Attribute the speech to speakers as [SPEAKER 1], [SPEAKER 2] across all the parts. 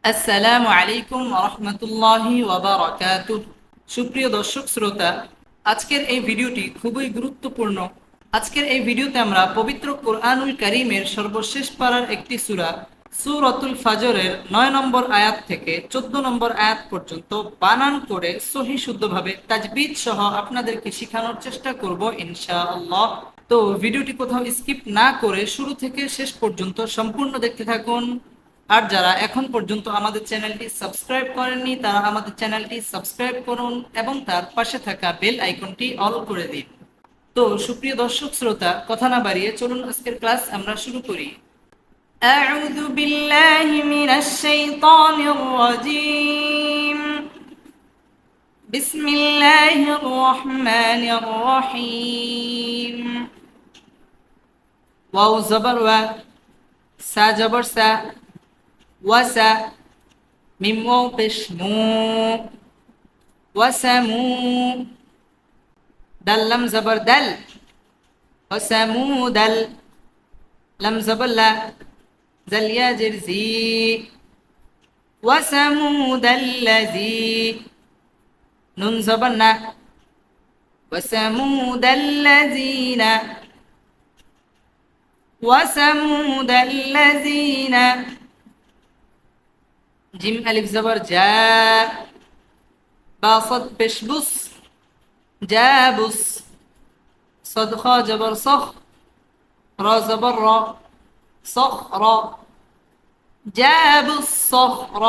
[SPEAKER 1] আসসালামু আলাইকুম রহমতুল্লাহি ওয়াবারাকাতুহ। সুপ্রিয় দর্শক শ্রোতা, আজকের এই ভিডিওটি খুবই গুরুত্বপূর্ণ। আজকের এই ভিডিওতে আমরা পবিত্র কোরআনুল কারীমের সর্বশেষ পারার একটি সূরা সূরাতুল ফাজরের ৯ নম্বর আয়াত থেকে ১৪ নম্বর আয়াত পর্যন্ত বানান করে সহি শুদ্ধভাবে তাজবিদ সহ আপনাদেরকে শেখানোর চেষ্টা করব ইনশাআল্লাহ। তো ভিডিওটি কোথাও স্কিপ না করে শুরু থেকে শেষ পর্যন্ত সম্পূর্ণ দেখতে থাকুন। আর যারা এখন পর্যন্ত আমাদের চ্যানেলটি সাবস্ক্রাইব করেননি তারা আমাদের চ্যানেলটি সাবস্ক্রাইব করুন এবং তার পাশে থাকা বেল আইকনটি অল করে দিন। তো সুপ্রিয় দর্শক শ্রোতা, কথা না বাড়িয়ে চলুন আজকের ক্লাস আমরা শুরু করি। আউযু বিল্লাহি মিনাশ শাইতানির রাজীম। বিসমিল্লাহির রহমানির রহিম। ওয়াও জবর ওয়া, সা জবর সা, ওয়াসা, মিম ওয়াও পেশ মু, ওয়াসামু, দাল লাম জবর দাল, ওয়াসামুদাল, লাম জবর লা, জাল ইয়া জের জি, ওয়াসামুদাল্লাযী, নুন জবর না, ওয়াসামুদাল্লাযীনা, ওয়াসামুদাল্লাযীনা, জিম আলিফ জবর জা, বা সদ পেশ বুস, জাবুস, صاد خا جبر صخ، را زبر را، صخر، جابوا الصخر،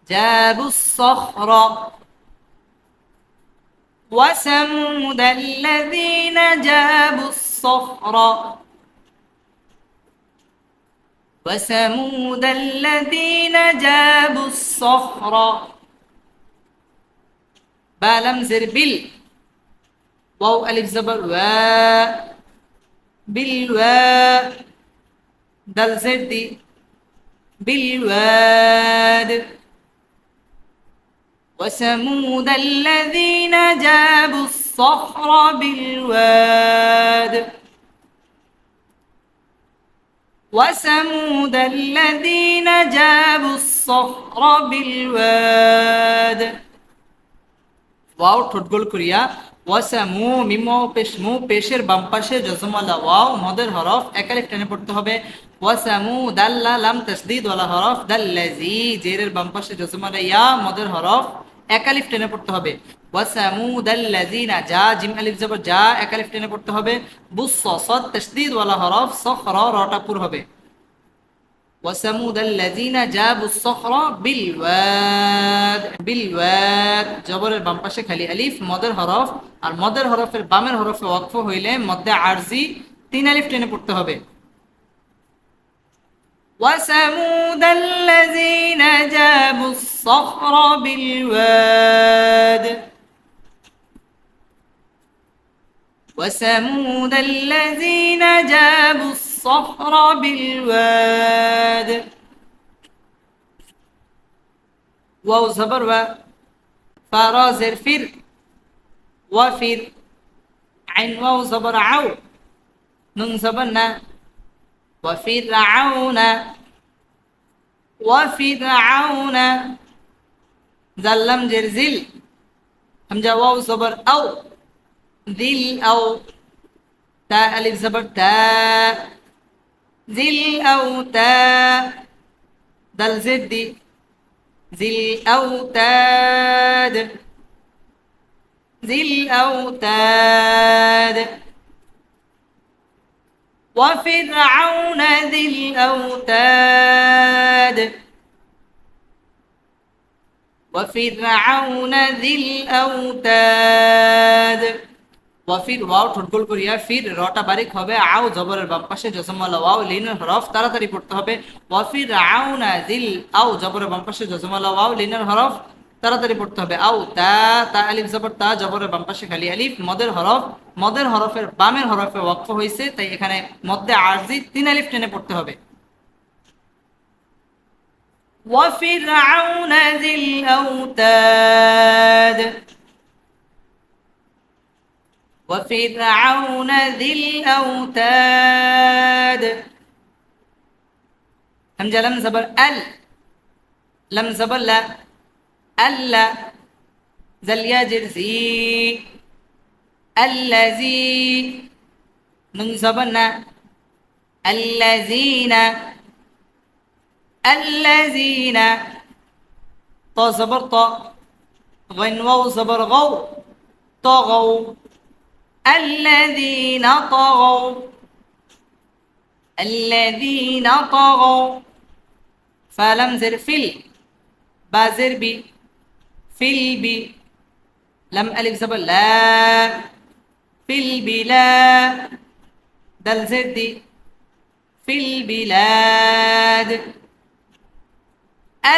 [SPEAKER 1] جابوا الصخر، وثمود الذين جابوا الصخر، وثمود الذين جابوا الصخر، بالم زر بال، واو ألف زبر وا، بالوا، دال زردي، بالواد، وثمود الذين جابوا الصخر بالواد، وثمود الذين جابوا الصخر بالواد। ওয়াও ঠোঁট গোল করিয়া ওয়াসামু, মিম ওয়াও পেশ মু, পেশের বাম পাশে জজমালা ওয়াও মদের হরফ এক আলিফ টেনে পড়তে হবে। ওয়াসামু দাল্লা লাম তাসদীদ ওয়ালা হরফ, দাল্লাযী জেরের বাম পাশে জজমালা ইয়া মদের হরফ এক আলিফ টেনে পড়তে হবে। ওয়াসামু দাল্লাযীনা, যা জিম আলিফ জবর যা এক আলিফ টেনে পড়তে হবে। বুস সদ তাসদীদ ওয়ালা হরফ, সখর রটা পুর হবে। وثمود الذين جابوا الصخر بالواد، بالواد জবরের বাম পাশে খালি আলিফ মদের হরফ, আর মদের হরফের বামের হরফে ওয়াকফ হইলে মধ্যে আরজি তিন আলিফ টেনে পড়তে হবে। وثمود الذين جابوا الصخر بالواد، وثمود الذين جابوا الصخر بالواد، واو زبر و، فا زر فر، وفر، عين واو زبر عو، نون زبر نا، وفرعون، وفرعون، زلم جرزل، همجا واو زبر أو، ذل أو، تا ألف زبر تا، ذل أو تا، دل زدي، ذي الأوتاد، ذي الأوتاد، وفرعون ذي الأوتاد، وفرعون ذي الأوتاد। ওয়াফির ওয়াও ঠোঁট গোল করিয়া ফির রটা বারিক হবে, আও জবরের বাম পাশে জজমালা ওয়াও লিনের হরফ তাড়াতাড়ি পড়তে হবে। ওয়াফির আউনা দিল, আও জবরের বাম পাশে জজমালা ওয়াও লিনের হরফ তাড়াতাড়ি পড়তে হবে। আও তা, তা আলিফ জবর তা জবরের বাম পাশে খালি আলিফ মদের হরফ, মদের হরফের বামের হরফে ওয়াকফ হয়েছে তাই এখানে মধ্যে আরজি তিন আলিফ টেনে পড়তে হবে। وفرعون ذي الأوتاد، وفرعون ذي الأوتاد، হামজা লাম জবর আল, লাম জবর লা, আল্লা, জাল ইয়া জের জি, আল্লাজি, নুন জবর না, আল্লাজিনা, আল্লাজিনা, ত জবর ত, غين واو زبر غو، طغوا، الذين طغوا، الذين طغوا، فلم زر فيل، بازر بي، فيل بي، لم ألف زبر لا، في البلاد، دل زر دي، في البلاد،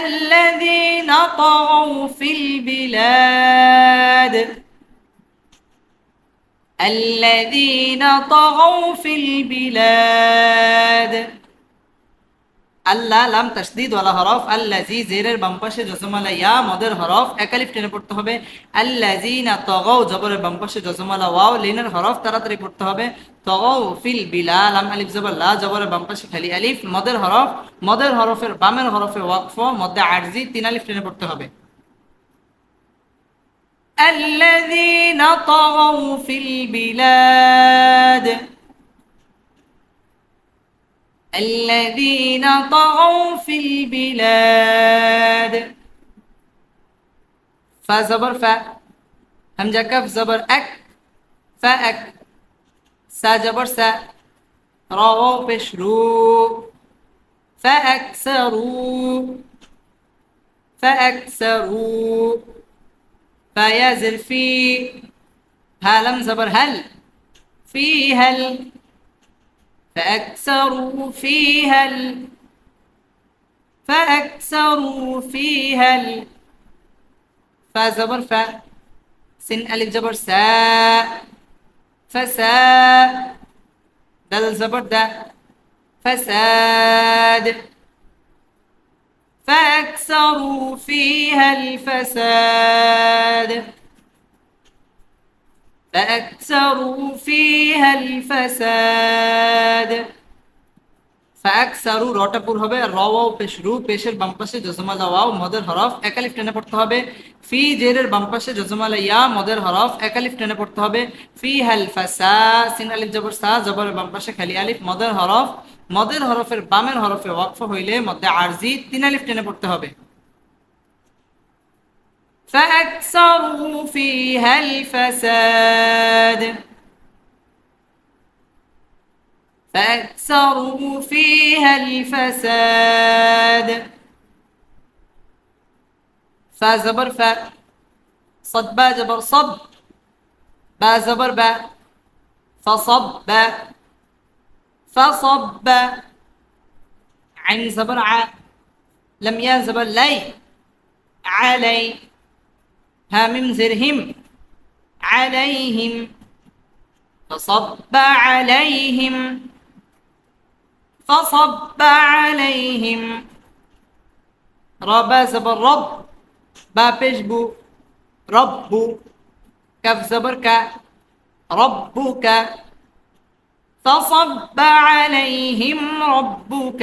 [SPEAKER 1] الذين طغوا في البلاد، الذين طغوا في البلاد। আল্লাহ লাম তাসদীদ ওয়ালা হরফ, আল্লাজি জেরের বাম পাশে জজমালা ইয়া মদের হরফ এক আলিফ টেনে পড়তে হবে। আল্লাজিনা তাগাউ জবরের বাম পাশে জজমালা ওয়াও লিনের হরফ তাড়াতাড়ি পড়তে হবে। তাগাউ ফিল বিলা, লাম আলিফ জবর লা জবরের বাম পাশে খালি আলিফ মদের হরফ, মদের হরফের বামের হরফে ওয়াকফ মধ্যে আরজি তিন আলিফ টেনে পড়তে হবে। الذين طغوا في البلاد، الذين طغوا في البلاد، فا زبر فا، همزة كف زبر أك، فأك، سا جبر سا، راو পেশ রু، فأكثروا، فأكثروا، فيزر في، هالم زبر هل، في هل، فأكثروا فيها فأكثروا فيها فزبر ف، سين ألف جبر سا، فساء، دل زبر دا، فساد، فأكثروا فيها الفساد، فأكثروا فيها الفساد। فأكثروا রটা পুর হবে, র ওয়াও পেশ রু, পেশের বাম পাশে জজমালা ওয়াও মদের হরফ এক আলিফ টেনে পড়তে হবে। ফি জেরের বাম পাশে জজমালা ইয়া মদের হরফ এক আলিফ টেনে পড়তে হবে। ফি হাল ফাসা, সিন আলিফ জবর সা জবরের বাম পাশে খালি আলিফ মদের হরফ, মদের হরফের বামের হরফে ওয়াকফ হইলে মধ্যে আরজি তিন আলিফ টেনে পড়তে হবে। فأكثروا فيها الفساد، فأكثروا فيها الفساد، فا زبر فا، صد با جبر صب، با زبر با، فصب، فصب، عين زبر ع، لم يا زبر لي، علي، هامم زرهم، عليهم، فصب عليهم، فصب عليهم، ربا زبر رب، با بشبو، رب، كف زبر ك، ربك، فصب عليهم ربك،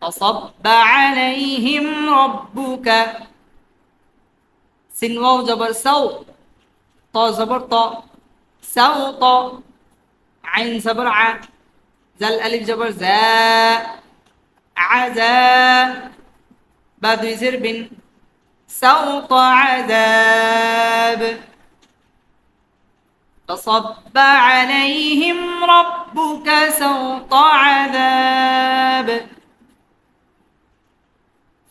[SPEAKER 1] فصب عليهم ربك، سين واو جبر سو، طا زبر طا، سوط، عين زبر ع، زل ألف جبر زا، عزا، بعد يزر بن، سوط عذاب، فصب عليهم ربك سوط عذاب،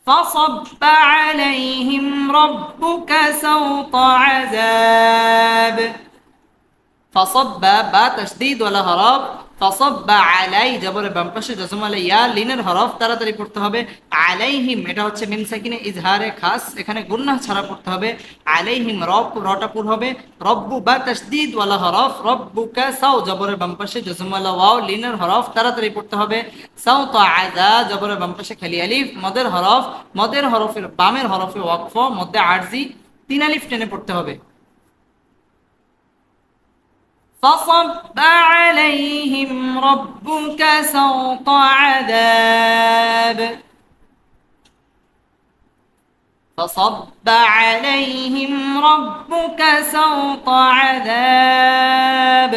[SPEAKER 1] فصب عليهم ربك سوط عذاب। فصب با تشديد ولا হরফ, فصب علي জবরের বাম পাশে জজম আলাই ইয়া লিনের হরফ তাড়াতাড়ি পড়তে হবে। আলাইহিম এটা হচ্ছে মিম সাকিনে ইজহারে খাস, এখানে গুন্নাহ ছাড়া পড়তে হবে। আলাইহিম রব রটা পুর হবে। রব্বু বা তাশদীদ ওয়ালা হরফ, রব্বুকা সাও জবরের বাম পাশে জজম আলা ওয়াও লিনের হরফ তাড়াতাড়ি পড়তে হবে। সাও তাআযা জবরের বাম পাশে খালি আলিফ মদের হরফ, মদের হরফের বামের হরফে ওয়াকফ মধ্যে আরজি তিন আলিফ টেনে পড়তে হবে। فصب عليهم ربك سوط عذاب فصب عليهم ربك سوط عذاب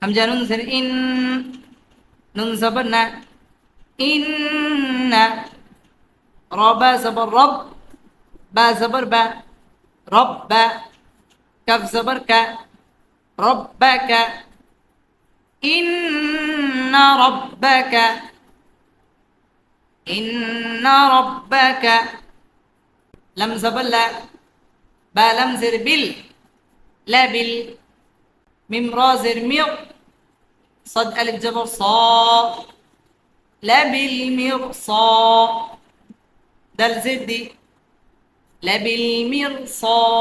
[SPEAKER 1] همزة نون زر إن نون زبرنا إن ربا زبر رب با زبر با رب كف زبر ك ربك إن ربك إن ربك لم زبر لا با لم زر بال لا بال ميم را زر مير صد ألف جبر صا لا بالمرصاد دال زر دي لا بالمرصاد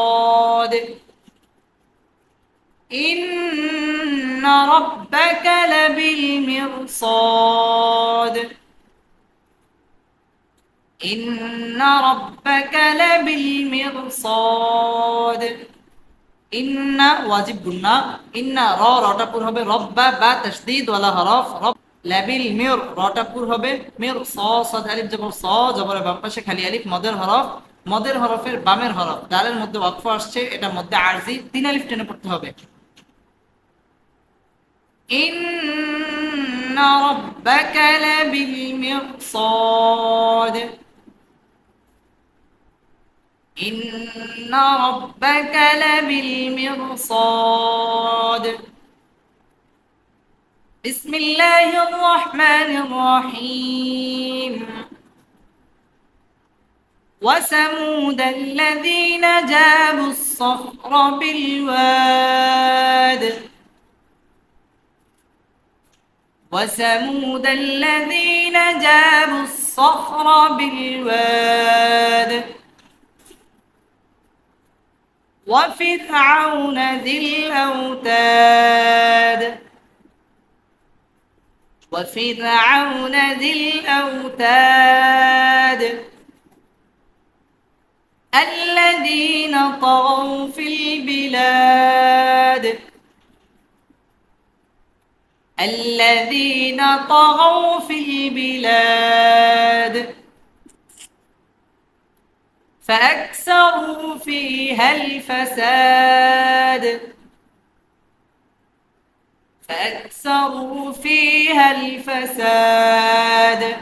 [SPEAKER 1] إن ربك لبالمرصاد إن ربك لبالمرصاد إن واجب قلنا إن را راتبور হবে রব্বা বা তাসদীদ ওয়ালা হরফ রব লাবিল মির রটাপুর হবে মির স সাদ আলিফ জবর স জবরের বাম পাশে খালি আলিফ মদের হরফের বামের হরফ দালের মধ্যে ওয়াকফ আসছে এটা মধ্যে আরজি তিন আলিফ টেনে পড়তে হবে إن ربك لبالمرصاد إن ربك لبالمرصاد بسم الله الرحمن الرحيم وثمود الذين جابوا الصخر بالواد وثمود الذين جابوا الصخر بالواد وفرعون ذي الأوتاد وفرعون ذي الأوتاد الذين طغوا في البلاد الذين طغوا في البلاد فأكثروا فيها الفساد فأكثروا فيها الفساد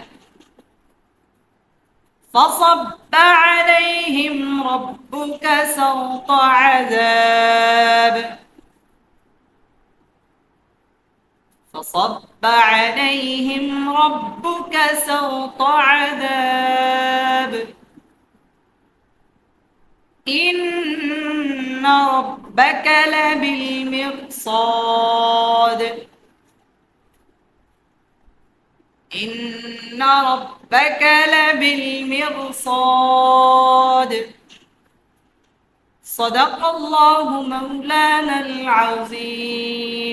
[SPEAKER 1] فصب عليهم ربك سوط عذاب فصب عليهم ربك سوط عذاب إن ربك لبالمرصاد إن ربك لبالمرصاد صدق الله مولانا العظيم